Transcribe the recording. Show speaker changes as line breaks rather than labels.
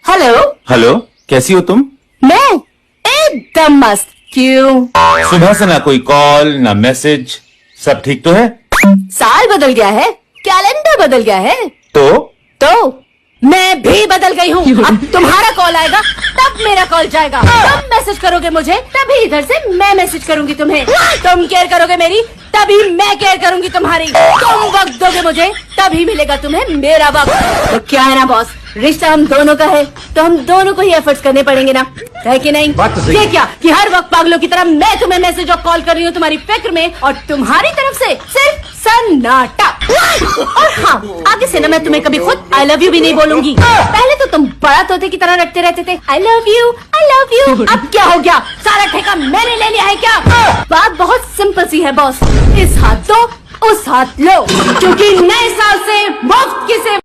Hello.
Hello, कैसी हो तुम?
मैं एकदम मस्त। क्यों?
सुबह से ना कोई कॉल ना मैसेज, सब ठीक तो है?
साल बदल गया है, कैलेंडर बदल गया है, तो मैं भी बदल गई हूँ। अब तुम्हारा कॉल आएगा तब मेरा कॉल जाएगा। तुम मैसेज करोगे मुझे तभी इधर से मैं मैसेज करूंगी तुम्हें। तुम केयर करोगे मेरी तभी मैं केयर करूंगी तुम्हारी। तुम वक्त दोगे मुझे तभी मिलेगा तुम्हें मेरा वक्त। तो क्या है ना बॉस, रिश्ता हम दोनों का है तो हम दोनों को ही एफर्ट्स करने पड़ेंगे ना, है कि नहीं?
बात तो सही
ये
है।
क्या कि हर वक्त पागलों की तरह मैं तुम्हें मैसेज और कॉल कर रही हूँ तुम्हारी फिक्र में, और तुम्हारी तरफ से सिर्फ सन्नाटा। और हाँ, आगे से ना मैं तुम्हें कभी खुद आई लव यू भी नहीं बोलूंगी। पहले तो तुम बड़ा तोते की तरह रखते रहते थे I love you I love you. अब क्या हो गया, सारा ठेका मैंने ले लिया है क्या? बात बहुत सिंपल सी है बॉस, इस हाथ दो उस हाथ लो, क्योंकि नए साल से मुफ्त की सेवा